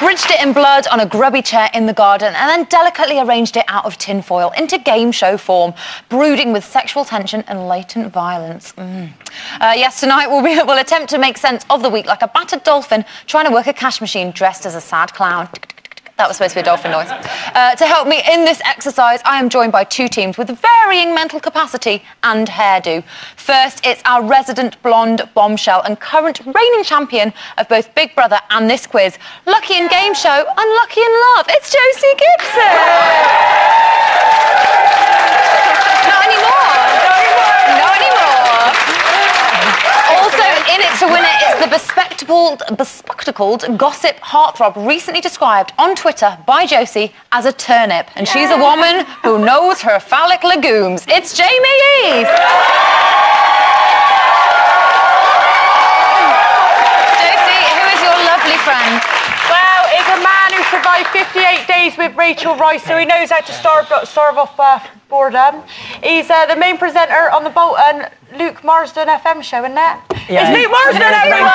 abridged it in blood on a grubby chair in the garden, and then delicately arranged it out of tinfoil into game show form, brooding with sexual tension and latent violence. Yes, tonight we'll attempt to make sense of the week like a battered dolphin trying to work a cash machine dressed as a sad clown. That was supposed to be a dolphin noise. To help me in this exercise, I am joined by two teams with varying mental capacity and hairdo. First, it's our resident blonde bombshell and current reigning champion of both Big Brother and this quiz, lucky in game show, unlucky in love. It's Josie Gibson. Not anymore. Not anymore. Also in it to win it is the bespectacled gossip heartthrob recently described on Twitter by Josie as a turnip. And she's a woman who knows her phallic legumes. It's Jamie Eve. Josie, who is your lovely friend? Well, it's a man who survived 58 days with Rachel Rice, so he knows how to starve off boredom. He's the main presenter on the Bolton Luke Marsden FM show, isn't it? Yeah. It's Luke Marsden, everyone!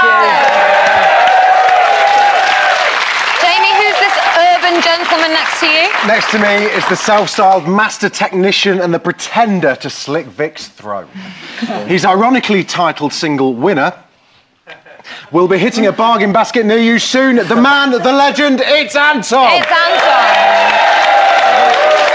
Jamie, who's this urban gentleman next to you? Next to me is the self-styled master technician and the pretender to Slick Vic's throne. He's ironically titled single winner. We'll be hitting a bargain basket near you soon. The man, the legend, it's Anton! It's Anton!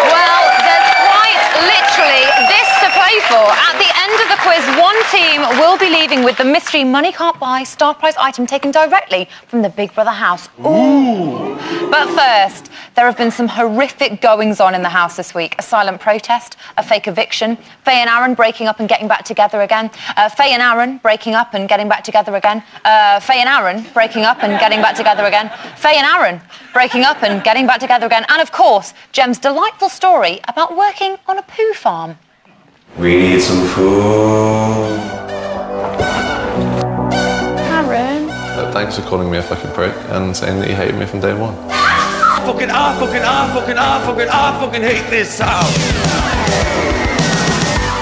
Well, there's quite literally this to play for. At the end of the quiz, one team will be leaving with the mystery money can't buy star prize item taken directly from the Big Brother house. Ooh! But first, there have been some horrific goings-on in the house this week. A silent protest, a fake eviction, Faye and Aaron breaking up and getting back together again, Faye and Aaron breaking up and getting back together again, Faye and Aaron breaking up and getting back together again, Faye and Aaron breaking up and getting back together again, and of course, Jem's delightful story about working on a poo farm. We need some food. Aaron? Thanks for calling me a fucking prick and saying that you hated me from day one. I fucking hate this house.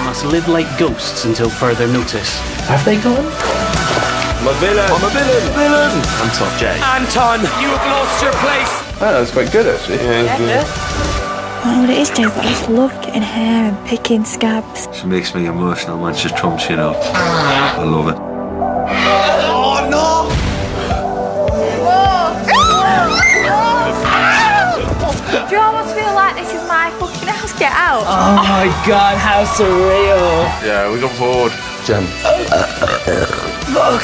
Must live like ghosts until further notice. Have they gone? I'm a villain. I'm a villain. Anton. Jay. Anton, you have lost your place. Oh, that was quite good, actually. Yeah, good. I don't know what it is, Jay, but I just love getting hair and picking scabs. She makes me emotional when she trumps, you know. I love it. Oh, no! Do you almost feel like this is my fucking house? Get out! Oh my god, how surreal. Yeah, we got forward. Jem. Look,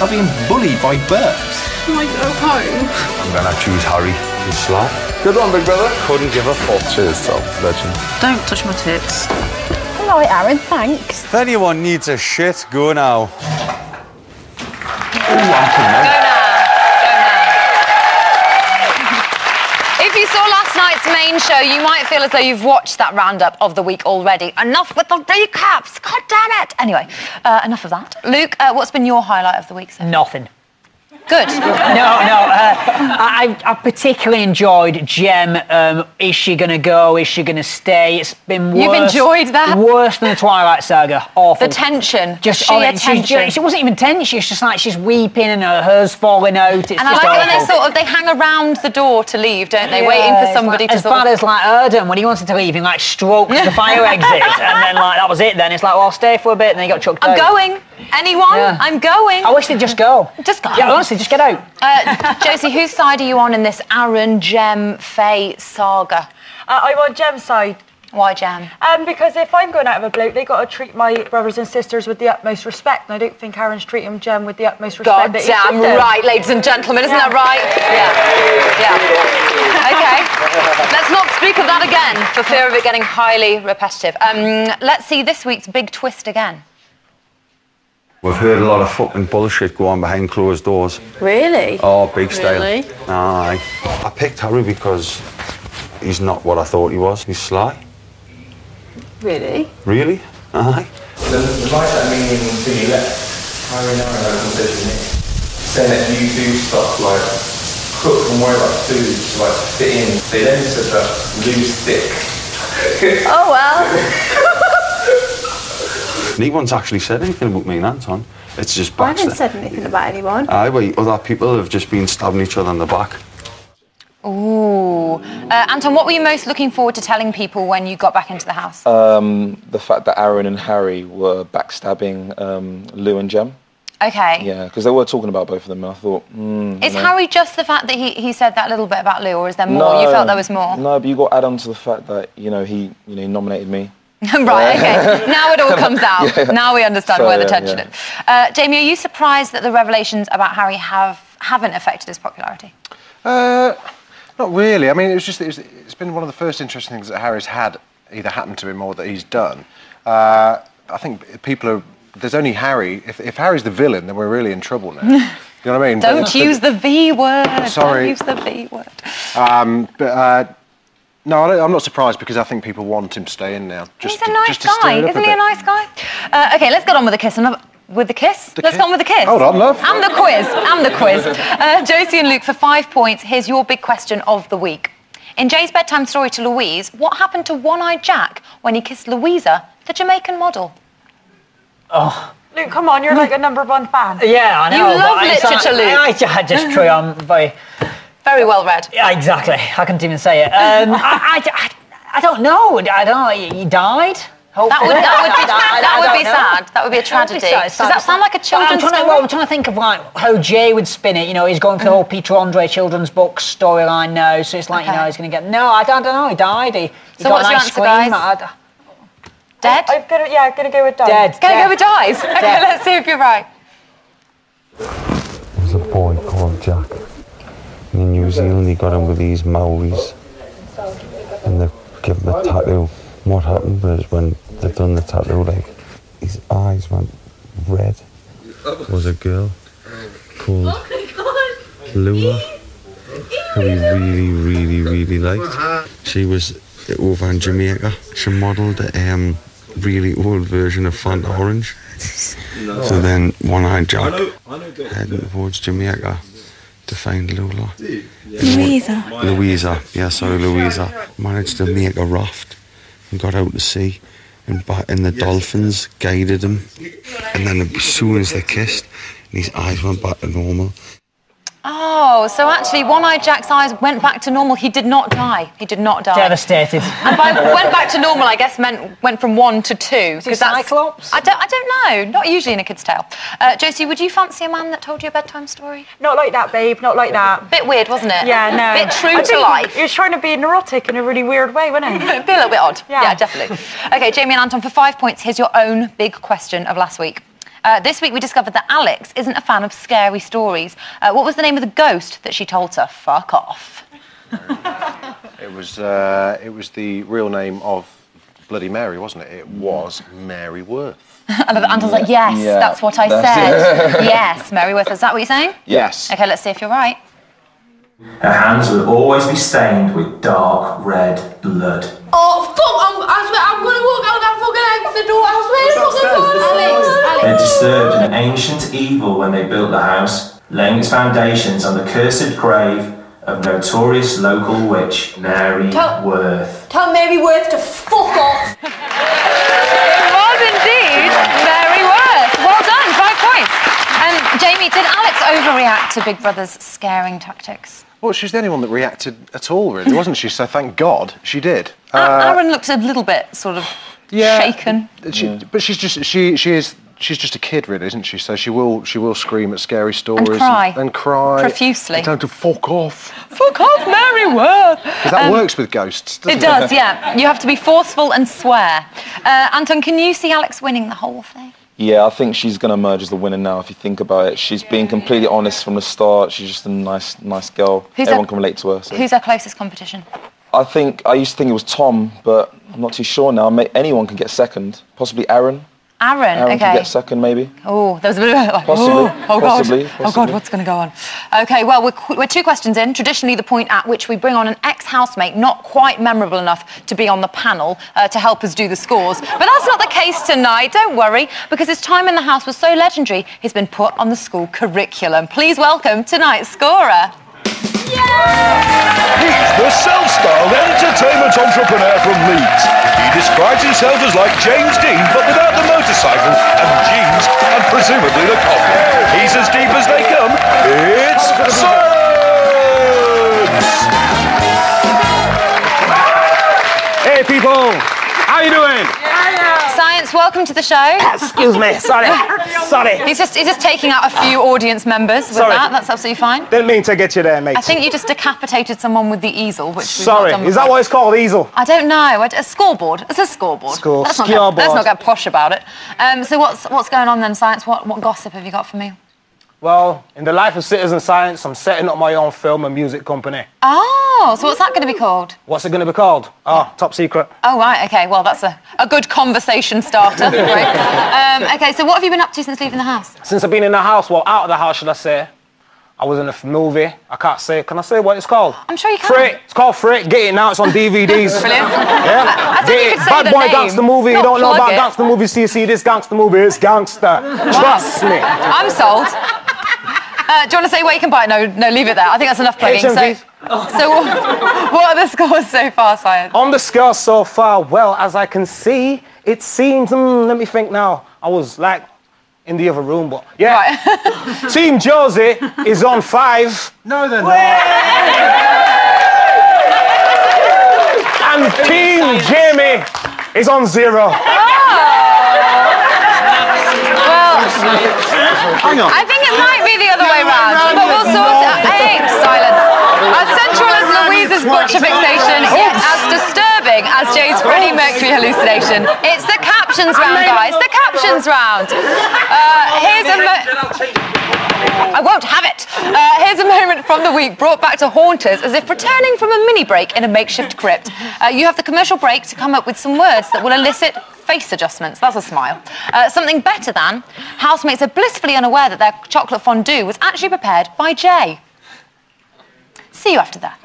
I'm being bullied by birds. Can I go home? I'm gonna choose Harry. He's slow. Good one, Big Brother. Couldn't give a fuck. Cheers, Tom. Legend. Don't touch my tits. All right, Aaron, thanks. If anyone needs a shit, go now. Go now. If you saw last night's main show, you might feel as though you've watched that roundup of the week already. Enough with the recaps! God damn it! Anyway, enough of that. Luke, what's been your highlight of the week so far? Nothing. Good. I particularly enjoyed Jem. Is she going to go? Is she going to stay? It's been worse. You've enjoyed that? Worse than the Twilight Saga. Awful. The tension. Just sheer tension. She wasn't even tense. She's just like she's weeping and her hair's falling out. It's and I like it when they hang around the door to leave, don't they? Waiting for somebody to as bad as like Erdem when he wanted to leave, he like stroked the fire exit, and then like that was it. Then it's like, well, I'll stay for a bit, and then he got chucked out. I'm going. Anyone? Yeah. I'm going. I wish they'd just go. Just go. Yeah, honestly, just get out. Josie, whose side are you on in this Aaron, Jem, Faye saga? I'm on Jem's side. Why Jem? Because if I'm going out of a bloke, they got to treat my brothers and sisters with the utmost respect, and I don't think Aaron's treating Jem with the utmost respect. God damn right, ladies and gentlemen, isn't that right? Yeah. Okay. Let's not speak of that again for fear of it getting highly repetitive. Let's see this week's big twist again. We've heard a lot of fucking bullshit go on behind closed doors. Really? Oh, big style. Really? Aye. I picked Harry because he's not what I thought he was. He's sly. Really? Really? Aye. The night that meeting until you left, Harry and Aaron had a conversation with me, saying that you do stuff like cook and worry about food to like fit in. They then said that lose stick. Oh well. No one's actually said anything about me and Anton. It's just I backstab. haven't said anything about anyone. Aye, well, other people have just been stabbing each other in the back. Ooh. Anton, what were you most looking forward to telling people when you got back into the house? The fact that Aaron and Harry were backstabbing Lou and Jem. Okay. Yeah, because they were talking about both of them, and I thought, Is Harry just the fact that he said that little bit about Lou, or is there more? You felt there was more? No, but you got to add on to the fact that, he nominated me. Right, okay. Now it all comes out. Yeah. Now we understand where the tension is. Jamie, are you surprised that the revelations about Harry haven't affected his popularity? Not really. I mean, it's been one of the first interesting things that Harry's had either happened to him or that he's done. I think people are... There's only Harry. If Harry's the villain, then we're really in trouble now. You know what I mean? Don't use the V word. Sorry. Don't use the V word. No, I'm not surprised because I think people want him to stay in now. He's a nice guy. Isn't he a nice guy? OK, let's get on with the kiss. With the kiss? Let's go on with the kiss. Hold on, love. And the quiz. Josie and Luke, for 5 points, here's your big question of the week. In Jay's bedtime story to Louise, what happened to One-Eyed Jack when he kissed Louisa, the Jamaican model? Oh. Luke, come on, you're like a #1 fan. Yeah, I know. You love literature, Luke. I just true, I'm very well read. Yeah, exactly. I couldn't even say it. I don't know. He died. That would be sad. That would be a tragedy. Does that sound like a children's story? I'm trying to think of how Jay would spin it. He's going for the whole Peter Andre children's book storyline now. So it's like, he's going to get... No, I don't know. He died. He so got what's a nice your answer, guys? Dead? I'm gonna go with dies. Dead. Gonna go with dies. Okay, let's see if you're right. There was a boy called Jack. And in New Zealand, he got in with these Maoris. And they give him a tattoo. What happened was when they done the tattoo, his eyes went red. There was a girl called Lua, who he really, really, really liked. She was over in Jamaica. She modelled a really old version of Fanta Orange. So then One-Eyed Jack heading towards Jamaica to find Lola. Louisa. Louisa managed to make a raft and got out to sea, and the dolphins guided him, and then as soon as they kissed, his eyes went back to normal. Oh, so actually One-Eyed Jack's eyes went back to normal. He did not die. Devastated. And by went back to normal, I guess went from 1 to 2. Is he Cyclops? I don't know. Not usually in a kid's tale. Josie, would you fancy a man that told you a bedtime story? Not like that, babe. Not like that. Bit weird, wasn't it? Yeah, no. Bit true to life. He was trying to be neurotic in a really weird way, wasn't he? Be a little bit odd. Yeah, definitely. OK, Jamie and Anton, for 5 points, here's your own big question of last week. This week we discovered that Alex isn't a fan of scary stories. What was the name of the ghost that she told to fuck off? It was the real name of Bloody Mary, wasn't it? It was Mary Worth. And Anton's like, yes, that's what I said. Yes, Mary Worth. Is that what you're saying? Yes. OK, let's see if you're right. Her hands will always be stained with dark red blood. Oh, fuck! I'm gonna walk out that fucking exit door. I swear to fucking God. They disturbed an ancient evil when they built the house, laying its foundations on the cursed grave of notorious local witch Mary Worth. Tell Mary Worth to fuck off. It was indeed Mary Worth. Well done, 5 points. Jamie, did Alex overreact to Big Brother's scaring tactics? Well, she's the only one that reacted at all, really, wasn't she? So thank God she did. Aaron looked a little bit sort of shaken. But she's just a kid, really, isn't she? So she will scream at scary stories and cry profusely. And tell her to fuck off. Fuck off, Mary Worth. Because that works with ghosts, doesn't it? It does, yeah. You have to be forceful and swear. Anton, can you see Alex winning the whole thing? Yeah, I think she's going to emerge as the winner now, if you think about it. She's been completely honest from the start. She's just a nice girl. Everyone can relate to her. So. Who's her closest competition? I used to think it was Tom, but I'm not too sure now. Anyone can get second. Possibly Aaron. Aaron, okay. Can get second, maybe. Oh, there was a bit of like, Possibly. Oh, God, what's going to go on? OK, well, we're 2 questions in. Traditionally, the point at which we bring on an ex-housemate, not quite memorable enough to be on the panel to help us do the scores. But that's not the case tonight, don't worry, because his time in the house was so legendary, he's been put on the school curriculum. Please welcome tonight's scorer. He's the self-styled entertainment entrepreneur from Leeds. He describes himself as like James Dean, but without the motorcycle and jeans and presumably the coffee. He's as deep as they come. It's Sam! Hey people, how you doing? Science, welcome to the show. Excuse me, sorry. He's just taking out a few audience members with that. That's absolutely fine. Didn't mean to get you there, mate. I think you just decapitated someone with the easel, which we've Sorry, not done is that before. what it's called, easel? I don't know. A scoreboard. It's a scoreboard. Let's not get posh about it. So what's going on then, Science? What gossip have you got for me? Well, in the life of citizen science, I'm setting up my own film and music company. Oh, so what's that going to be called? What's it going to be called? Oh, top secret. Oh, right, OK. Well, that's a good conversation starter. Right. OK, so what have you been up to since leaving the house? Since I've been in the house, well, out of the house, should I say, I was in a movie. I can't say. Can I say what it's called? I'm sure you can. Frick. It's called Frick. Get it now. It's on DVDs. Brilliant. Yeah. I think you could say Bad the Boy name. Gangster movie. You don't know about gangster movies. See this gangster movie. It's gangster. Trust me. I'm sold. Do you want to say where you can buy it? No, leave it there. I think that's enough plugging. So what are the scores so far, Syed? On the scale so far, well, as I can see, it seems, let me think now. I was like in the other room, but yeah. Right. Team Josie is on 5. No, they're not. And Team Jamie is on 0. Hang on. I think it might be the other way round, but we'll sort it out. Hey, silence. As central as Louise's butcher fixation, yet as disturbing as Jay's Freddie Mercury hallucination, it's the captions round, guys. The captions round. I won't have it. Here's a moment from the week brought back to haunters as if returning from a mini break in a makeshift crypt. You have the commercial break to come up with some words that will elicit face adjustments. That's a smile. Something better than housemates are blissfully unaware that their chocolate fondue was actually prepared by Jay. See you after that.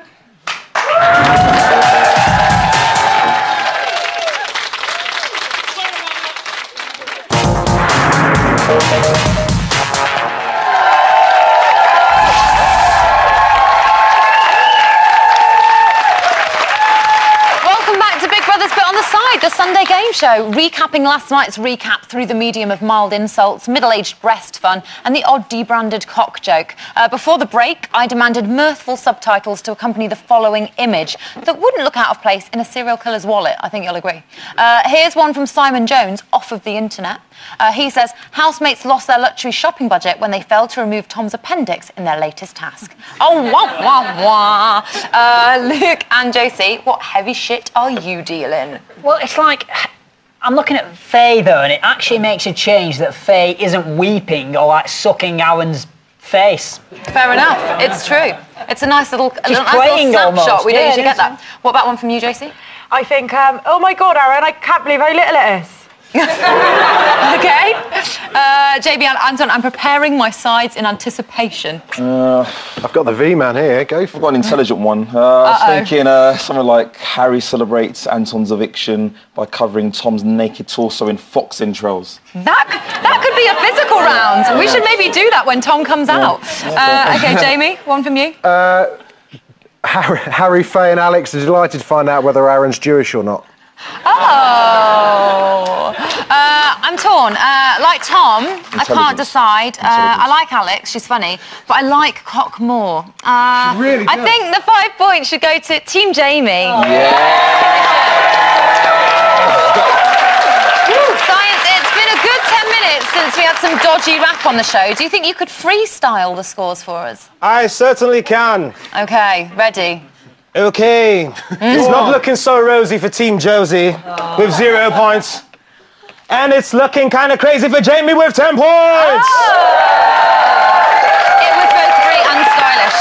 The Sunday game show, recapping last night's recap through the medium of mild insults, middle-aged breast fun and the odd debranded cock joke. Before the break, I demanded mirthful subtitles to accompany the following image that wouldn't look out of place in a serial killer's wallet, I think you'll agree. Here's one from Simon Jones, off of the internet. He says, housemates lost their luxury shopping budget when they failed to remove Tom's appendix in their latest task. Oh, wah, wah, wah. Luke and Josie, what heavy shit are you dealing? Well, it's like, I'm looking at Faye though, and it actually makes a change that Faye isn't weeping or like sucking Aaron's face. Fair enough, it's true. It's a nice little snapshot. Almost. We don't usually get that. What about one from you, Josie? I think, oh my God, Aaron, I can't believe how little it is. Okay. JB and Anton, I'm preparing my sides in anticipation. I've got the V-man here. Go for I've got an intelligent one. I was thinking something like Harry celebrates Anton's eviction by covering Tom's naked torso in fox entrails. That could be a physical round. We should maybe do that when Tom comes out. Okay, Jamie, one from you. Harry, Faye and Alex are delighted to find out whether Aaron's Jewish or not. Oh, I'm torn. Like Tom, I can't decide. I like Alex, she's funny, but I like Cock more. Really I think the 5 points should go to Team Jamie. Science, it's been a good 10 minutes since we had some dodgy rap on the show. Do you think you could freestyle the scores for us? I certainly can. Okay, ready. Okay, it's not looking so rosy for Team Josie with 0 points. And it's looking kind of crazy for Jamie with 10 points! It was both great and stylish.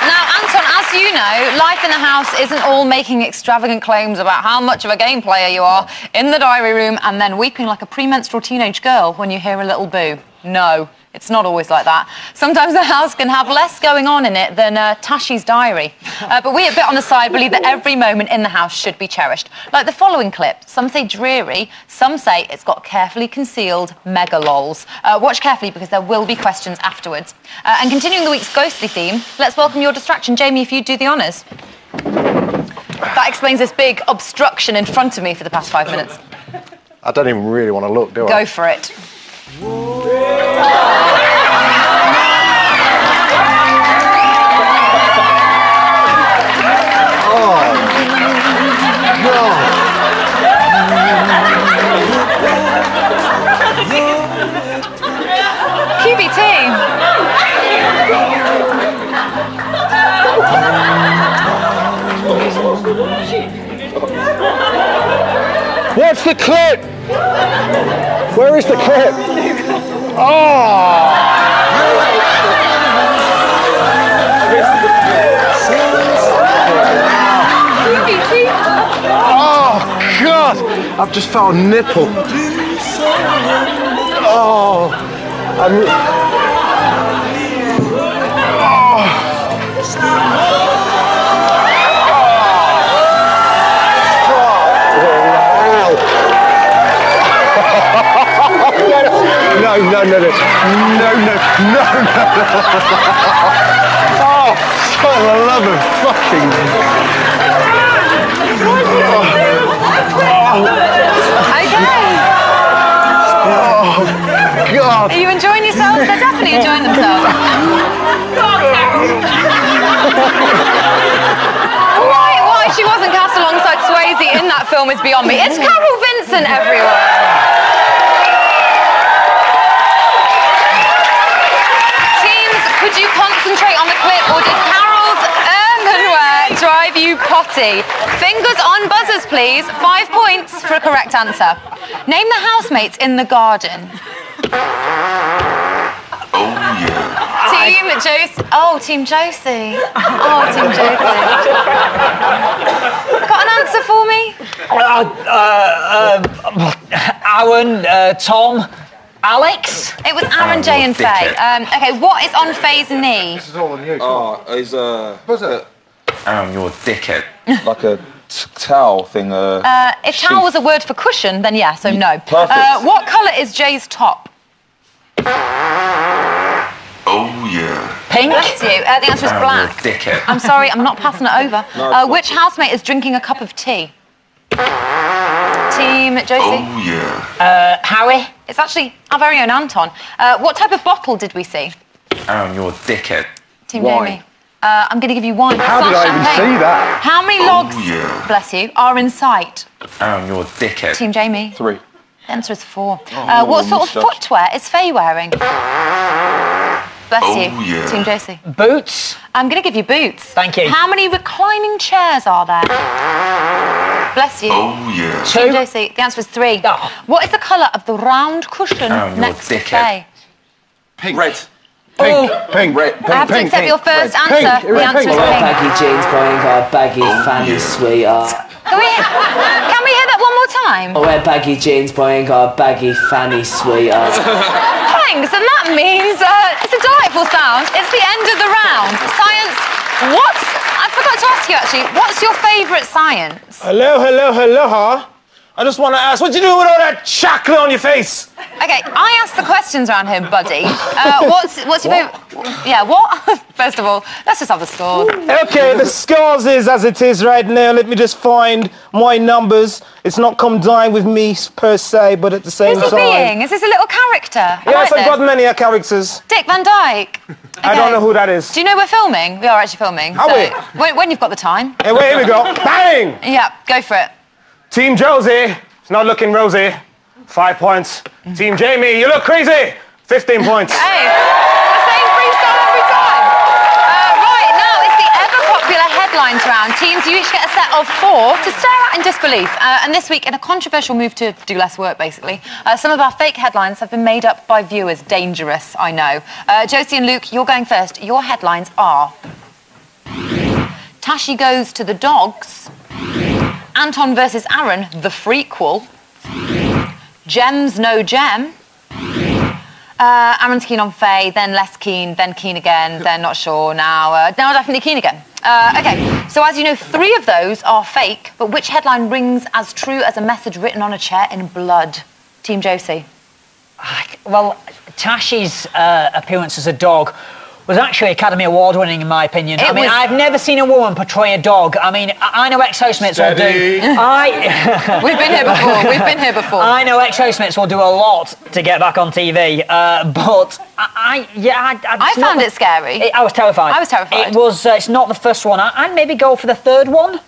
Now, Anton, as you know, life in the house isn't all making extravagant claims about how much of a game player you are in the diary room and then weeping like a premenstrual teenage girl when you hear a little boo. No. It's not always like that. Sometimes the house can have less going on in it than Tashi's diary. But we at Bit on the Side believe that every moment in the house should be cherished. Like the following clip. Some say dreary, some say it's got carefully concealed mega lols. Watch carefully because there will be questions afterwards. And continuing the week's ghostly theme, let's welcome your distraction. Jamie, if you'd do the honours. That explains this big obstruction in front of me for the past 5 minutes. I don't even really want to look, do I? Go for it. What's the clip? Where is the clip? Oh! Oh, God! I've just felt a nipple. Oh! No. Oh, for the love of fucking... Okay. Oh, God. Are you enjoying yourself? They're definitely enjoying themselves. Why she wasn't cast alongside Swayze in that film is beyond me. It's Carol Vincent, everyone. Could you concentrate on the clip, or did Carol's earthenware drive you potty? Fingers on buzzers, please. 5 points for a correct answer. Name the housemates in the garden. Oh, yeah. Team Josie. Oh, Team Josie. Oh, Team Josie. Got an answer for me? Aaron, Tom, Alex? It was Aaron, Jay and Faye. Okay, what is on Faye's knee? This is all on you. Oh, it's What's it? Aaron, you're a dickhead. Like a towel thing. If towel was a word for cushion, then yeah, so no. Perfect. What colour is Jay's top? Oh, yeah. Pink. Bless you. The answer is black. You're a dickhead. I'm sorry, I'm not passing it over. No, which housemate is drinking a cup of tea? Team Josie. Oh, yeah. Harry? It's actually our very own Anton. What type of bottle did we see? Aaron, you're a dickhead. Team Wine. Jamie. I'm going to give you wine. How did I even see that? How many logs, yeah. bless you, are in sight? Aaron, you're a dickhead. Team Jamie. 3. The answer is 4. What sort of footwear is Faye wearing? Bless you. yeah. Team Josie. Boots? I'm going to give you boots. Thank you. How many reclining chairs are there? Bless you. Oh, yeah. Team Josie. The answer is 3. Oh. What is the colour of the round cushion Aaron, you're a next to dickhead. Faye? Pink. Red. Pink. Pink. Red. I have to accept your first answer. Pink. The answer is pink. Baggy jeans, buying a baggy fanny sweetheart. Can we hear that one more time? I wear baggy jeans, buying a baggy fanny sweetheart. Thanks, and that means it's a delightful sound. It's the end of the round. Science. What? I forgot to ask you actually. What's your favourite science? Hello. I just want to ask, what you doing with all that chocolate on your face? Okay, I ask the questions around here, buddy. What's your favourite? Yeah, what? First of all, let's just have the scores. Okay, the scores is as it is right now. Let me just find my numbers. It's not come down with me per se, but at the same Who's he time. being? Is this a little character? Yes, I've got many characters. Dick Van Dyke. I don't know who that is. Do you know we're filming? We are actually filming. Are we? When you've got the time. Hey, wait, here we go. Bang! Yeah, go for it. Team Josie, it's not looking rosy. 5 points. Team Jamie, you look crazy. 15 points. Hey, the same freestyle every time. Right, now it's the ever-popular headlines round. Teams, you each get a set of 4 to stare at in disbelief. And this week, in a controversial move to do less work, basically, some of our fake headlines have been made up by viewers. Dangerous, I know. Josie and Luke, you're going first. Your headlines are... Tashi goes to the dogs. Anton versus Aaron, the frequel. Gems, no gem. Aaron's keen on Faye, then less keen, then keen again, then not sure, now definitely keen again. Okay, so as you know, 3 of those are fake, but which headline rings as true as a message written on a chair in blood? Team Josie. Well, Tashi's appearance as a dog was actually Academy Award winning in my opinion. I've never seen a woman portray a dog. I mean, I know ex-housemates will do... We've been here before. I know ex-housemates will do a lot to get back on TV, but I found it scary. I was terrified. It was, it's not the first one. I'd maybe go for the 3rd one.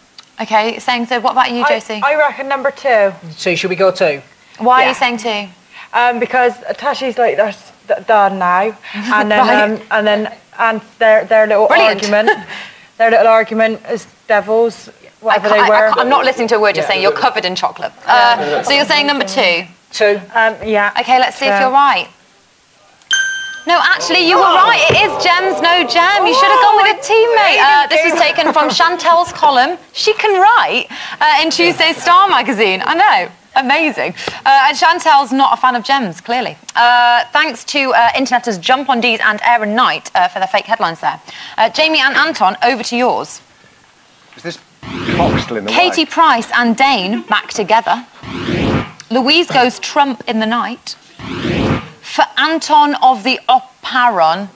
Okay, saying so. What about you, Josie? I reckon number 2. So should we go 2? Why are you saying 2? Because Tashi's like done now, and then and their little Brilliant. argument, their little argument is devils. whatever they were. I'm not listening to a word you're saying. You're covered in chocolate. So you're saying number 2? 2. Yeah. Okay, let's see if you're right. No, actually, you were right. It is Gems, no jam. You should have gone with a teammate. This is taken from Chantel's column. She can write in Tuesday's Star magazine. I know. Amazing. And Chantel's not a fan of Gems, clearly. Thanks to interneters Jump on D's and Aaron Knight for their fake headlines there. Jamie and Anton, over to yours. Is this cock still in the Katie way? Price and Dane back together. Louise goes Trump in the night. For Anton of the Oparon.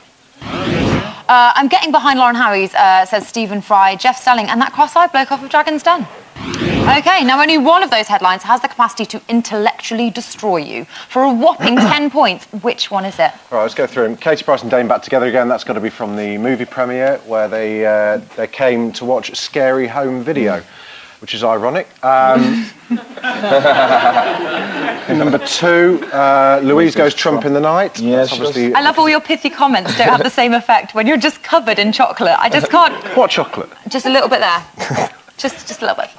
I'm getting behind Lauren Harries, says Stephen Fry, Jeff Stelling, and that cross-eyed bloke off of Dragon's Den. Okay, now only one of those headlines has the capacity to intellectually destroy you for a whopping 10 points. Which one is it? All right, let's go through them. Katie Price and Dane back together again. That's got to be from the movie premiere where they came to watch Scary Home Video, which is ironic. Number 2, Louise goes Trump in the night. Yes, I love all your pithy comments don't have the same effect when you're just covered in chocolate. I just can't... What chocolate? Just a little bit there. Just a little bit.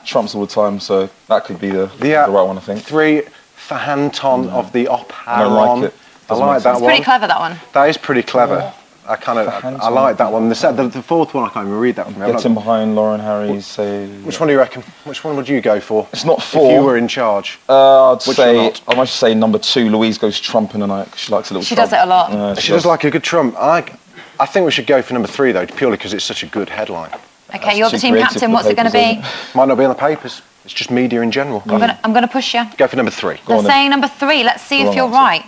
Trumps all the time, so that could be the right one, I think. 3, for Anton of the Oparon. I don't like it. I like that one. It's pretty clever, that one. That is pretty clever. I like that one. The fourth one, I can't even read that from Getting behind Lauren Harries, say... Which one do you reckon? Which one would you go for? It's not 4. If you were in charge. I might say number 2, Louise goes Trump in the night, 'cause she likes a little Trump. She does it a lot. She does like a good Trump. I think we should go for number 3, though, purely because it's such a good headline. Okay, you're the team captain. What's it going to be? Might not be on the papers. It's just media in general. I'm going to push you. Go for number 3. They're saying number 3. Let's see if you're right.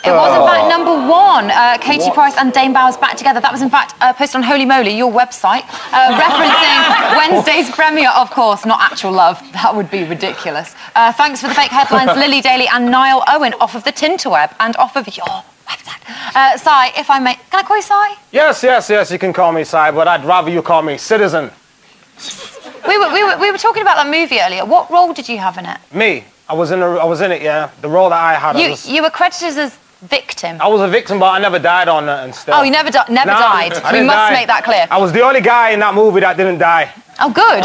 It was, in fact, number 1. Katie Price and Dane Bowers back together. That was, in fact, posted on Holy Moly, your website, referencing Wednesday's premiere, of course, not actual love. That would be ridiculous. Thanks for the fake headlines, Lily Daly and Niall Owen, off of the Tinterweb and off of your website. Si, if I may... Can I call you Si? Yes, you can call me Si, but I'd rather you call me Citizen. We were talking about that movie earlier. What role did you have in it? Me? I was in it, yeah. The role that I had... You were credited as victim. I was a victim, but I never died on it and stuff. Oh, you never died? We must make that clear. I was the only guy in that movie that didn't die. Oh, good.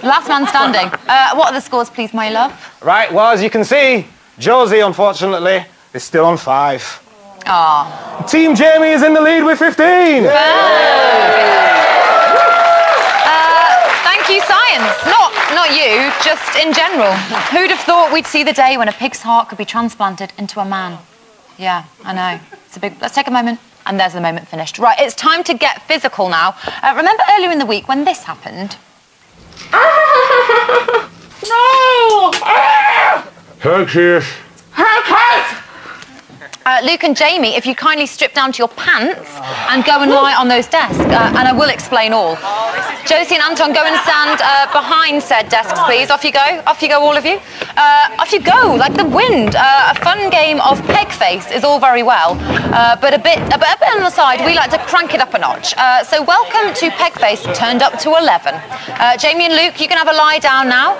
Last man standing. What are the scores, please, my love? Right, well, as you can see, Josie, unfortunately, is still on 5. Ah. Team Jamie is in the lead with 15. Thank you, science. Not you, just in general. Who'd have thought we'd see the day when a pig's heart could be transplanted into a man? Yeah, I know. It's a big... Let's take a moment. And there's the moment finished. Right, it's time to get physical now. Remember earlier in the week when this happened? No! Hercules. Luke and Jamie, if you kindly strip down to your pants and go and lie on those desks, and I will explain all. Josie and Anton, go and stand behind said desks, please. Off you go, all of you. Off you go, like the wind. A fun game of peg face is all very well, but a bit on the side, we like to crank it up a notch. So welcome to peg face turned up to 11. Jamie and Luke, you can have a lie down now.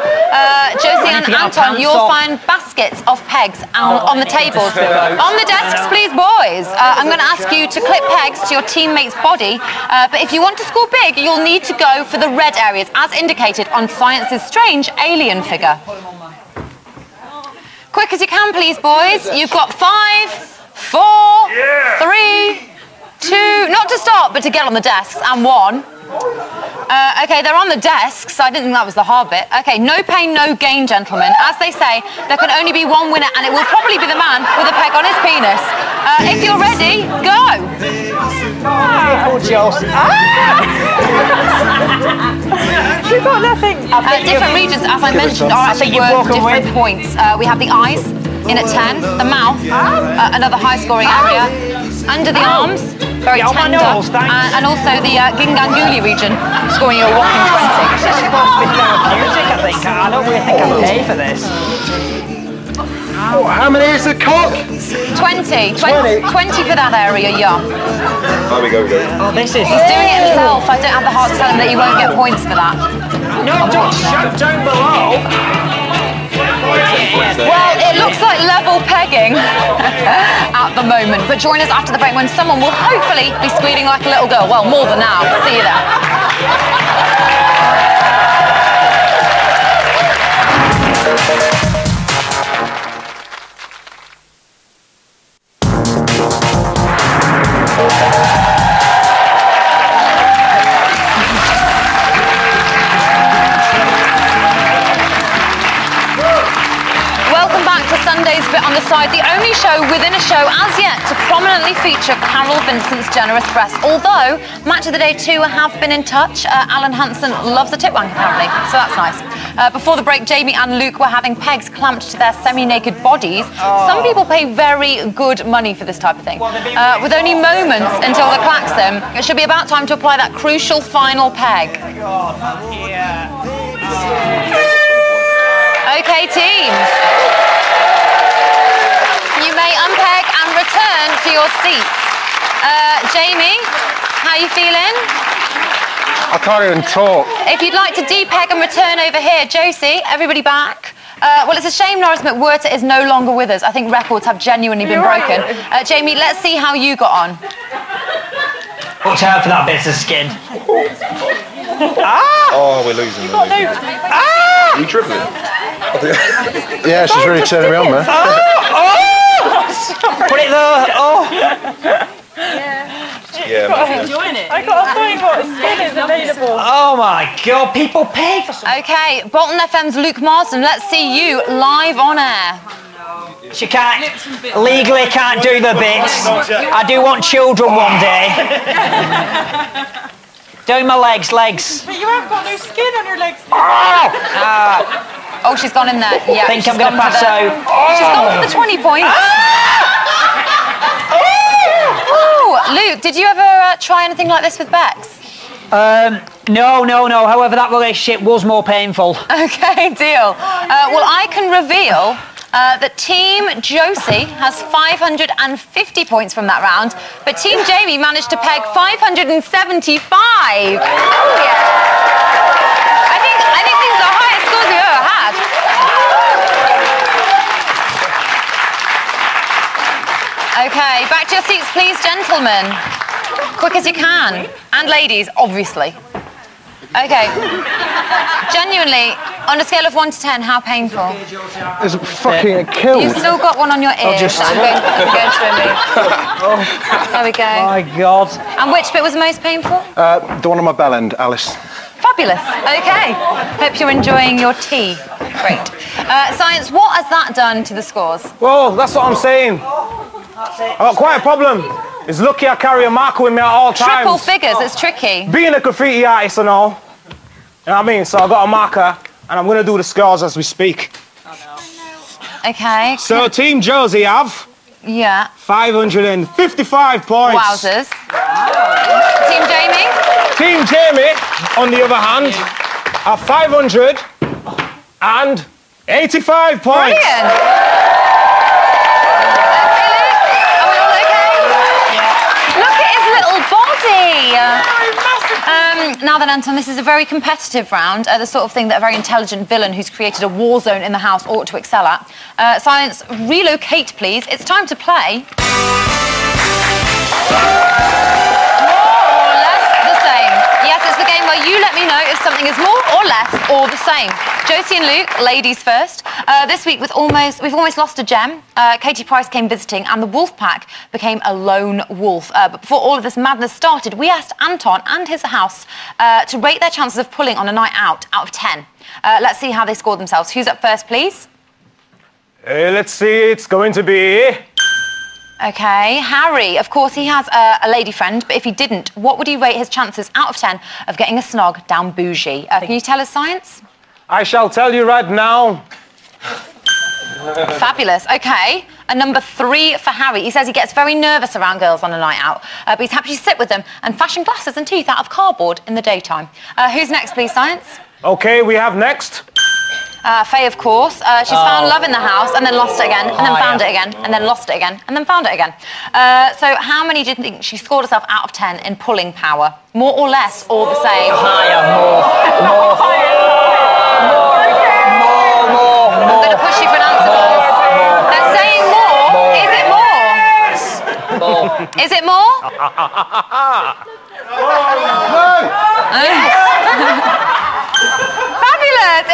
Josie and Anton, you'll find baskets of pegs on the tables. On the desks, please, boys. I'm going to ask you to clip pegs to your teammate's body, but if you want to score big, you'll need to go for the red areas, as indicated on Science's strange alien figure. Quick as you can, please, boys. You've got 5, 4, 3, 2, not to stop, but to get on the desks, and 1. Okay, they're on the desks. I didn't think that was the hard bit. Okay, no pain, no gain, gentlemen. As they say, there can only be one winner, and it will probably be the man with a peg on his penis. If you're ready, go! You've got nothing. Different regions, as I mentioned, are actually worth different points. We have the eyes in at 10, the mouth, another high-scoring area, under the arms, very tender, and also the Ginganguli region, scoring you a whopping 20. This is supposed to be therapeutic, I think. I don't really think I'll pay for this. Oh, how many is the cock? 20 for that area, yeah. There we go. Oh, this is... He's doing it himself. I don't have the heart to tell him that you won't get points for that. No, don't shout down below. Well, it looks like level pegging at the moment. But join us after the break when someone will hopefully be squealing like a little girl. Well, more than now. See you there. Sunday's Bit on the Side, the only show within a show as yet to prominently feature Carol Vincent's generous breasts. Although, Match of the Day 2 have been in touch. Alan Hansen loves a tit wank, apparently, so that's nice. Before the break, Jamie and Luke were having pegs clamped to their semi-naked bodies. Some people pay very good money for this type of thing. With only moments until they clacks them, it should be about time to apply that crucial final peg. Okay, teams. You may unpeg and return to your seats. Jamie, how you feeling? I can't even talk. If you'd like to depeg and return over here, Josie, everybody back. Well, it's a shame Norris McWhirter is no longer with us. I think records have genuinely been broken. Jamie, let's see how you got on. Watch out for that bit of skin. Oh, we're losing. Are you dribbling? Yeah, she's really turning me on, man. Put it there. Yeah, enjoying it. I got a feeling what skin is available. Oh my God, people pay for something. Okay, Bolton FM's Luke Marsden, let's see you live on air. She legally can't do the bits. I do want children one day. Doing my legs. But you haven't got no skin on your legs. Oh, she's gone in there. Yeah, think I'm going to pass out. She's gone for the 20 points. Oh, Luke, did you ever try anything like this with Bex? No. However, that relationship was more painful. Okay, deal. Well, I can reveal that Team Josie has 550 points from that round, but Team Jamie managed to peg 575. Oh, yeah. I think these are the highest scores we've ever had. Okay, back to your seats, please, gentlemen. Quick as you can. And ladies, obviously. Okay. Genuinely, on a scale of 1 to 10, how painful? It's fucking killed. You've still got one on your ear. I'm going to remove. There we go. My God. And which bit was the most painful? The one on my bell end, Alice. Fabulous. Okay. Hope you're enjoying your tea. Great. Science, what has that done to the scores? Well, that's what I'm saying. I've got quite a problem. It's lucky I carry a marker with me at all times. Triple figures, it's tricky. Being a graffiti artist and all. You know what I mean? So I've got a marker and I'm going to do the scores as we speak. Okay. So Team Josie have 555 points. Wowzers. Team Jamie? Team Jamie, on the other hand, have 585 points. Brilliant. Now then, Anton, this is a very competitive round, the sort of thing that a very intelligent villain who's created a war zone in the house ought to excel at. Science, relocate, please. It's time to play. More or less the same. Yes, it's the game where you let me know if something is more or less or the same. Josie and Luke, ladies first. This week, we've almost lost a gem. Katie Price came visiting and the wolf pack became a lone wolf. But before all of this madness started, we asked Anton and his house to rate their chances of pulling on a night out of 10. Let's see how they scored themselves. Who's up first, please? Let's see, it's going to be... Okay, Harry, of course he has a lady friend, but if he didn't, what would he rate his chances out of 10 of getting a snog down bougie? Can you tell us, Science? I shall tell you right now. Fabulous. Okay. And number 3 for Harry. He says he gets very nervous around girls on a night out, but he's happy to sit with them and fashion glasses and teeth out of cardboard in the daytime. Who's next, please, Science? Okay, we have next. Faye, of course. She's found love in the house and then lost it again, and then found it again, and then lost it again, and then found it again. So how many do you think she scored herself out of 10 in pulling power? More or less, or the same? Higher, more. I'm going to push you for an answer, boys. They're saying more. Is it more? More. Is it more? No!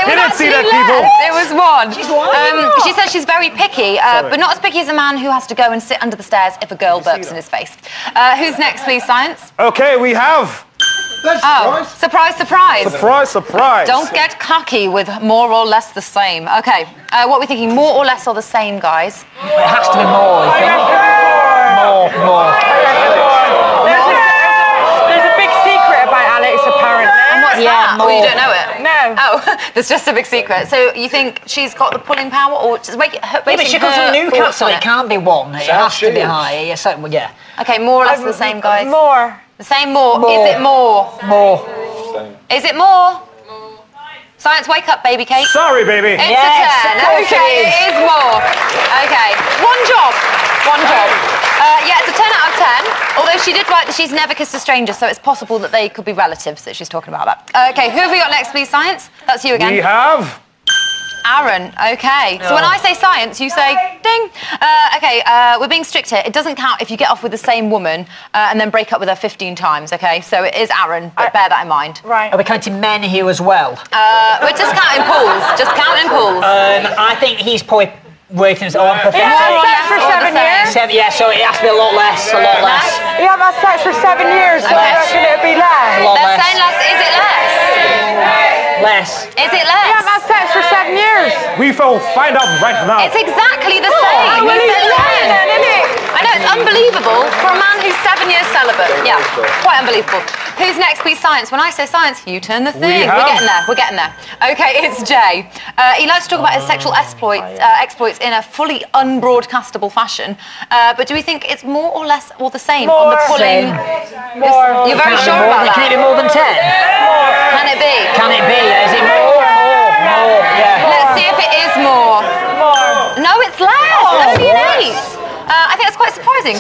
It was Didn't see actually that, people. less. It was one. She says she's very picky, but not as picky as a man who has to go and sit under the stairs if a girl burps in his face. Who's next, please, Science? Okay, we have... Surprise, surprise. Surprise, surprise. Don't get cocky with more or less the same. Okay, what are we thinking? More or less or the same, guys? It has to be more, I think. More. There's a big secret about Alex, apparently. And what's that? More. Oh, you don't know it? No. Oh, there's just a big secret. So you think she's got the pulling power, or just But she comes from Newcastle. It can't be one. It has to be high. Yeah. Okay, more or less the same, guys. More. The same, more. Is it more? More. Is it more? Science, wake up, baby Kate. Sorry, baby. It's a 10. Okay, it is more. Okay, one job. Yeah, it's a 10 out of 10. Although she did write that she's never kissed a stranger, so it's possible that they could be relatives that she's talking about that. Okay, who have we got next, please, Science? That's you again. We have... Aaron, okay. So when I say Science, you say ding. Okay, we're being strict here. It doesn't count if you get off with the same woman and then break up with her 15 times, okay? So it is Aaron, but bear that in mind. Right. Are we counting men here as well? We're just counting pools. Just counting pools. I think he's probably working his own perfect. He hasn't had sex for 7 years. Yeah, so it has to be a lot less. He hasn't had sex for 7 years, so I reckon it'll be less. They're saying less. Is it less? Less. Is it less? He hasn't had sex for 7 years. We will find out right now. It's exactly the same. Well, He he's said 10. lying then, isn't he? I know, it's unbelievable for a man who's 7 years celibate. Yeah, quite unbelievable. Who's next, please, Science? When I say Science, you turn the thing. We're getting there. Okay, it's Jay. He likes to talk about his sexual exploits in a fully unbroadcastable fashion. But do we think it's more or less or the same on the pulling? More. You're very sure about that? Can it be more than 10? Can it be? Can it be? Is it more? More, yeah. Let's see if it is more. No, it's less. Only an 8. I think that's quite surprising. A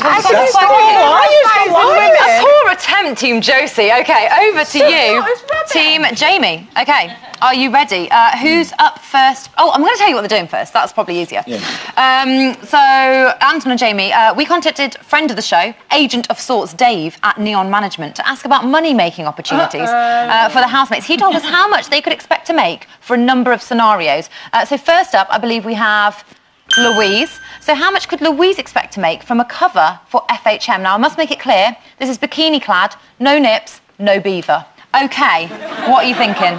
poor attempt, Team Josie. Okay, over to you, Team Jamie. Okay, are you ready? Who's up first? Oh, I'm going to tell you what they're doing first. That's probably easier. Yeah. So, Anton and Jamie, we contacted friend of the show, agent of sorts, Dave, at Neon Management to ask about money-making opportunities for the housemates. He told us how much they could expect to make for a number of scenarios. So first up, I believe we have Louise. So how much could Louise expect to make from a cover for FHM? Now, I must make it clear, this is bikini-clad, no nips, no beaver. OK, what are you thinking?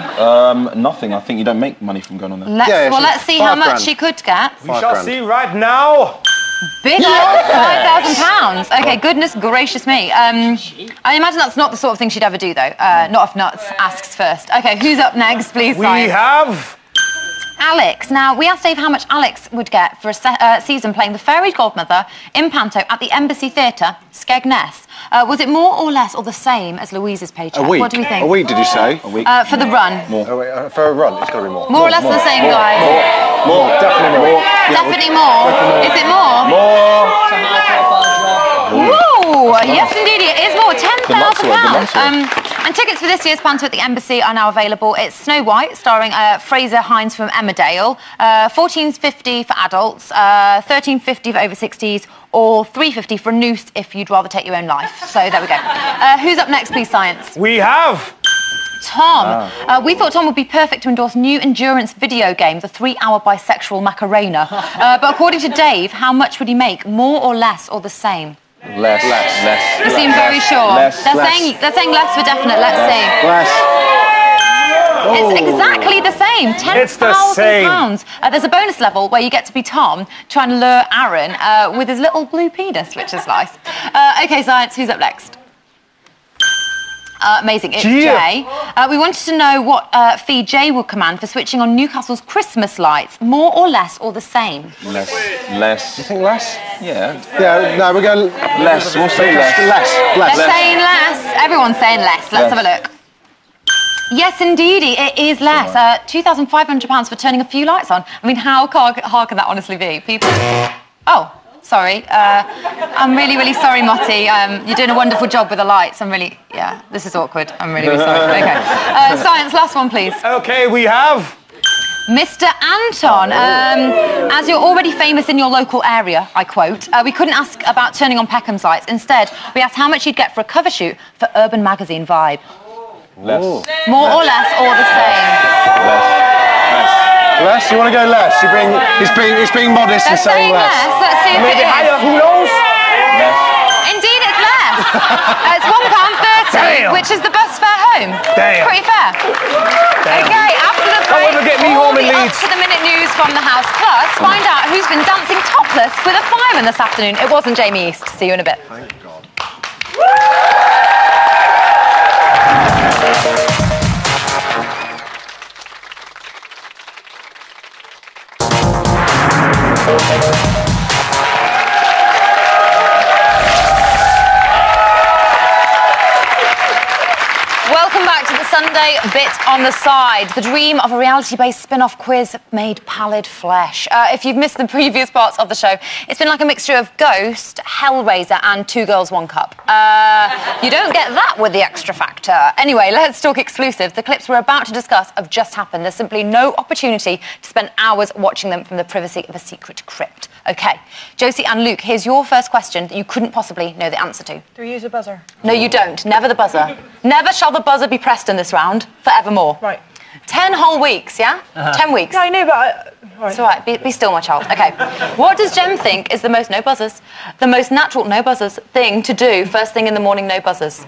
Nothing. I think you don't make money from going on there. Let's see how much she could get. We shall see right now. Big old £5,000. OK, goodness gracious me. I imagine that's not the sort of thing she'd ever do, though. Not if Nuts asks first. OK, who's up next, please, Science? We have... Alex. Now, we asked Dave how much Alex would get for a season playing the fairy godmother in Panto at the Embassy Theatre, Skegness. Was it more or less or the same as Louise's paycheck? A week. What do we think? A week, did you say? A week. For the run. More. For a run, it's got to be more. More or less the same, guys. More. Definitely more. Definitely more. Is it more? Woo! Yes, indeed, it is more. £10,000. And tickets for this year's Panto at the Embassy are now available. It's Snow White, starring Fraser Hines from Emmerdale. £14.50 for adults, £13.50 for over 60s, or £3.50 for a noose if you'd rather take your own life. So there we go. Who's up next, please, Science? We have... Tom. We thought Tom would be perfect to endorse new endurance video game, the 3-hour bisexual Macarena. But according to Dave, how much would he make? More or less or the same? Less. You seem very sure. They're saying less for definite. Let's see. Less. It's exactly the same. £10,000. There's a bonus level where you get to be Tom trying to lure Aaron with his little blue penis, which is nice. OK, Science, who's up next? Amazing. It's Jay. We wanted to know what fee Jay will command for switching on Newcastle's Christmas lights. More or less or the same? Less. You think less? Yeah. Yeah, no, we're going... Less. We'll say less. They're saying less. Everyone's saying less. Let's have a look. Yes, indeed, it is less. £2,500 for turning a few lights on. I mean, how hard can that honestly be? People... Oh. Sorry. I'm really, really sorry, Motti. You're doing a wonderful job with the lights. Yeah, this is awkward. I'm really, really sorry. OK. Science, last one, please. OK, we have... Mr. Anton, as you're already famous in your local area, I quote, we couldn't ask about turning on Peckham's lights. Instead, we asked how much you'd get for a cover shoot for Urban Magazine Vibe. Less. More or less or the same? Less. Less? You want to go less? He's being modest and saying less. Let's see if Maybe it is. higher, who knows? Indeed, it's less. It's £1.30, which is the bus fare home. Damn. Pretty fair. Okay, after the break, Don't ever get me home in Leeds. up-to-the-minute news from the house. Plus, find out who's been dancing topless with a fireman this afternoon. It wasn't Jamie East. See you in a bit. Thank God. Welcome back to the Sunday Bit on the Side, the dream of a reality-based spin-off quiz made pallid flesh. If you've missed the previous parts of the show, it's been like a mixture of Ghost, Hellraiser and Two Girls, One Cup. You don't get that with the extra factor. Anyway, let's talk exclusive. The clips we're about to discuss have just happened. There's simply no opportunity to spend hours watching them from the privacy of a secret crypt. OK, Josie and Luke, here's your first question that you couldn't possibly know the answer to. Do we use a buzzer? No, you don't. Never the buzzer. Never shall the buzzer be pressed in this round, forevermore. Right. 10 whole weeks, yeah? 10 weeks. Yeah, I know, but... It's all right. Be still, my child. OK. What does Jem think is the most no buzzers, the most natural no buzzers thing to do first thing in the morning, no buzzers?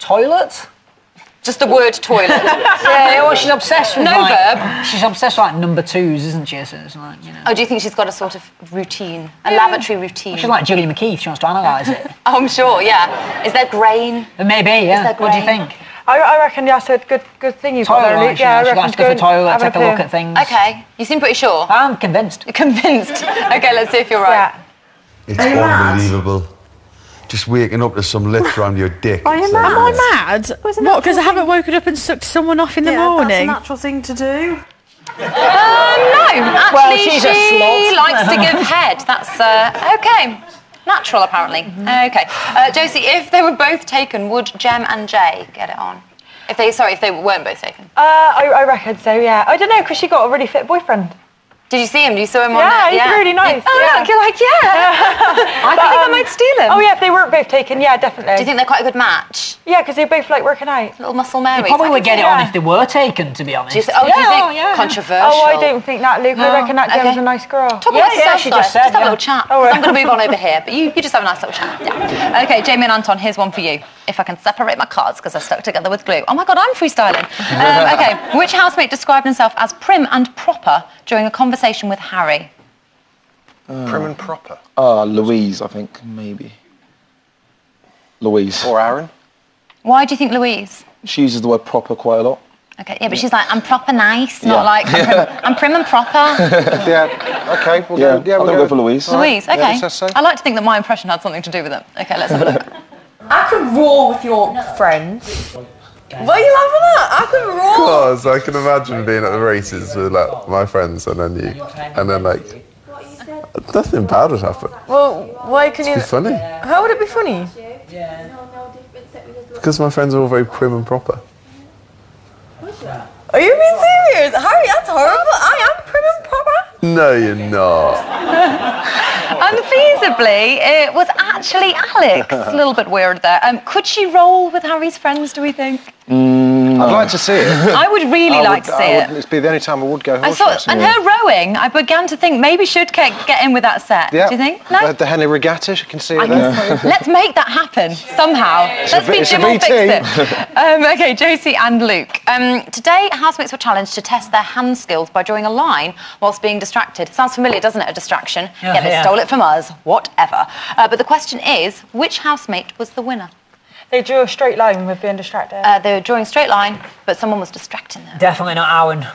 Toilet? Just the word toilet. Yeah, well, she's obsessed with no verb. She's obsessed with like number twos, isn't she? So it's like, you know. Oh, do you think she's got a sort of routine, a lavatory routine? She's like Julie McKeith. She wants to analyse it. Oh, I'm sure. Yeah. Is there grain? Maybe. Yeah. What do you think? I reckon that's a good thing you've got there, Luke. Yeah, I she reckon likes to go to the toilet, take a look at things. OK. You seem pretty sure. I'm convinced. You're convinced. OK, let's see if you're right. Yeah. It's unbelievable. Just waking up to some lips around your dick. Am I mad? What, because I haven't woken up and sucked someone off in the morning? That's a natural thing to do. No, actually, Well, she's a she slut. likes to give head. That's, OK. Natural, apparently. OK. Josie, if they were both taken, would Jem and Jay get it on? If they weren't both taken. I reckon so, yeah. I don't know, because she got a really fit boyfriend. Did you see him? You saw him on Yeah, he's really nice. Oh, yeah. look, you're like, I think I might steal him. Oh, yeah, if they weren't both taken, yeah, definitely. Do you think they're quite a good match? Yeah, because they both like working out. Little muscle Marys. You probably would get it on if they were taken, to be honest. Do you think controversial? Oh, I don't think that, Luke. I reckon that Gem's a nice girl. Talk about sex, she though. just said, have a little chat. Oh, right. I'm going to move on over here, but you just have a nice little chat. Yeah. OK, Jamie and Anton, here's one for you. If I can separate my cards because they're stuck together with glue. Oh my God, I'm freestyling. OK, which housemate described himself as prim and proper during a conversation with Harry? Prim and proper. Louise, I think, maybe. Louise. Or Aaron. Why do you think Louise? She uses the word proper quite a lot. OK, yeah, but she's like, I'm proper nice, not like, I'm prim and proper. Yeah, OK, we'll go. Yeah, I'll we'll go for Louise. Louise, OK. Yeah, let's say. I like to think that my impression had something to do with it. OK, let's have a look. I could roar with your friends. Why are you laughing at? I could roar. Because I can imagine being at the races with like my friends and then you, and then like nothing bad would happen. Well, why can you? It'd be funny. How would it be funny? Because my friends are all very prim and proper. Are you being serious? Harry, that's horrible. I am prim and proper. No, you're not. Unfeasibly, it was actually Alex. A little bit weird there. Could she roll with Harry's friends, do we think? I'd like to see it. I would really like to see it. It'd be the only time I would go I horse thought, racing. and her rowing, I began to think maybe she'd get in with that set. Yeah. Do you think? No? The Henley Regatta, you can see it there. Let's make that happen somehow. It's Jim a will fix VT. it. OK, Josie and Luke. Today, housemates were challenged to test their hand skills by drawing a line whilst being distracted. Sounds familiar, doesn't it? A distraction. Yeah, they stole it from us. Whatever. But the question is, which housemate was the winner? They drew a straight line with being distracted. They were drawing a straight line, but someone was distracting them. Definitely not Owen.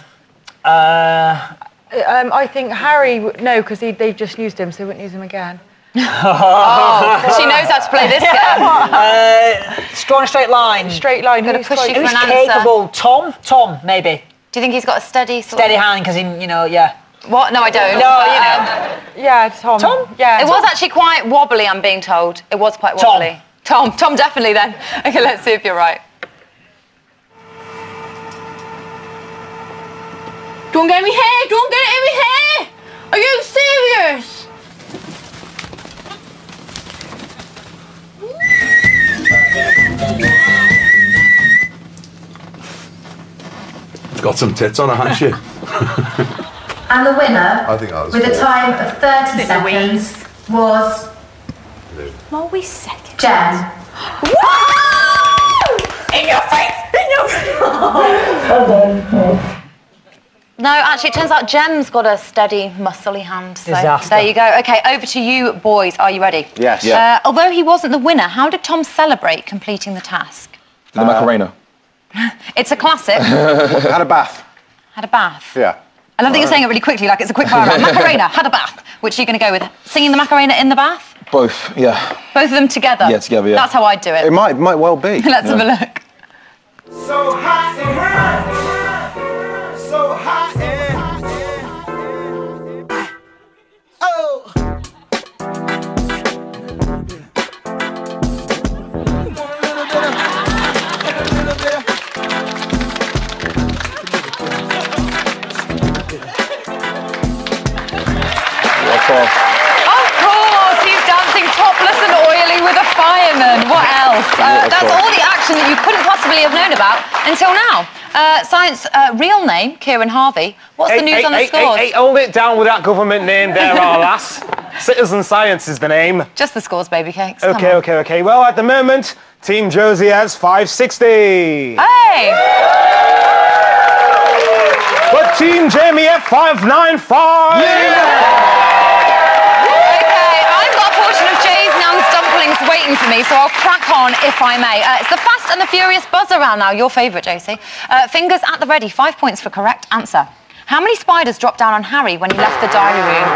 I think Harry, no, because they've just used him, so they wouldn't use him again. Oh, she knows how to play this game. Drawing a straight line. Straight line. Gonna push you for Who's an answer. capable? Tom, maybe. Do you think he's got a steady hand? Because yeah. What? No, I don't. No, yeah, Tom. Tom? Yeah. It was actually quite wobbly, I'm being told. It was quite wobbly. Tom definitely then. OK, let's see if you're right. Don't get me hair! Don't get it in me hair! Are you serious? got some tits on her, hasn't she? And the winner, I think that was with a four. time of 30 seconds, was... What are we second? Jen. In your face! In your face! No, actually, it turns out Jem's got a steady, muscly hand. So Disaster. there you go. Okay, over to you, boys. Are you ready? Yes. Yeah. Although he wasn't the winner, how did Tom celebrate completing the task? The Macarena. It's a classic. Had a bath. Had a bath. Yeah. I love that you're saying it really quickly, like it's a quick fire round. Macarena, had a bath. Which are you going to go with? Singing the Macarena in the bath? Both, yeah. Both of them together? Yeah, together, yeah. That's how I'd do it. It might well be. Let's have a look. So hot in here. So hot in. Oh. Of course, he's dancing topless and oily with a fireman. What else? That's all the action that you couldn't possibly have known about until now. Science, real name, Kieran Harvey. What's the news on the scores? Hey, hold it down with that government name there, our lass. Citizen Science is the name. Just the scores, baby cakes. Come on. Okay. Well, at the moment, Team Josie has 560. Hey! But Team Jamie at 595. Okay, I've got a portion of Jay's Nan's dumplings waiting for me, so I'll crack on if I may. It's the Fast and the Furious buzzer round now. Your favourite, Josie. Fingers at the ready. 5 points for correct answer. How many spiders dropped down on Harry when he left the diary room?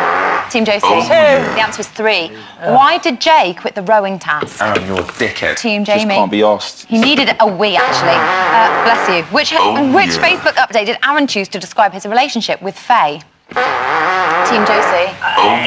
Team Josie. 2. The answer was 3. Why did Jay quit the rowing task? Aaron, you're a dickhead. Team Jamie. Just can't be asked. He needed a wee, actually. Bless you. Which Facebook update did Aaron choose to describe his relationship with Faye? Team Josie.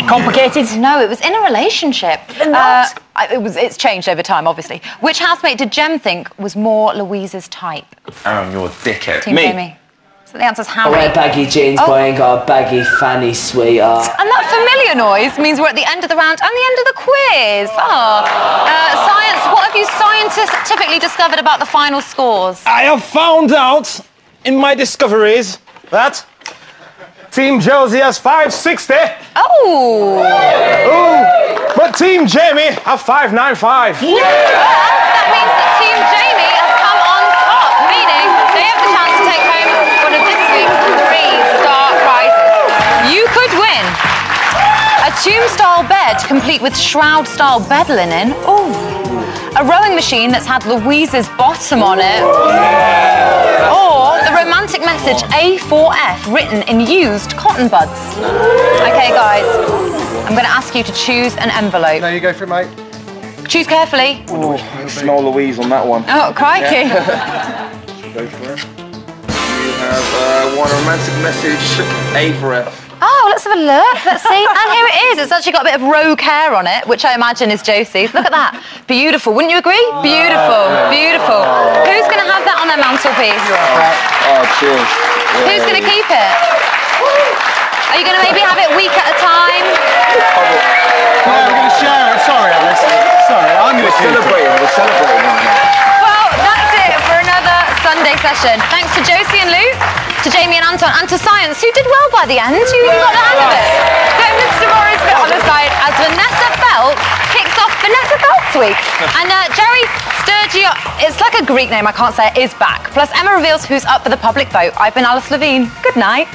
Complicated? No, it was in a relationship. It's changed over time, obviously. Which housemate did Jem think was more Louise's type? Aaron, you're a dickhead. Team Jamie. So the answer's Harry. I wear baggy jeans, but I ain't got a baggy fanny, sweetheart. And that familiar noise means we're at the end of the round and the end of the quiz. Science, what have you scientifically discovered about the final scores? I have found out in my discoveries that Team Josie has 560. Oh! But Team Jamie have 595. Yeah! That means that Team Jamie has come on top, meaning they have the chance to take home one of this week's 3-star prizes. You could win a tomb-style bed complete with shroud-style bed linen. Ooh. A rowing machine that's had Louise's bottom on it. Or the romantic message A4F written in used cotton buds. Okay, guys, I'm going to ask you to choose an envelope. There you go for it, mate. Choose carefully. Ooh, smell Louise on that one. Oh, crikey. Yeah. Go for it. You have one romantic message, A4F. Oh, let's have a look. Let's see. And here it is. It's actually got a bit of rogue hair on it, which I imagine is Josie's. Look at that. Beautiful. Wouldn't you agree? Beautiful. Beautiful. Who's going to have that on their mantelpiece? Oh, cheers. Yeah. Who's going to keep it? Are you going to maybe have it a week at a time? No, we're going to share it. Sorry, Alice. Sorry, I'm going to celebrate it. We're celebrating right now. Well, that's it for another Sunday session. Thanks to Josie and Luke, to Jamie and Anton, and to Science, who did well by the end. You got the hang of it. Bonus tomorrow's bit on the side as Vanessa Felt kicks off Vanessa Felt's week. And Jerry Sturgio, it's like a Greek name, I can't say it, is back. Plus Emma reveals who's up for the public vote. I've been Alice Levine. Good night.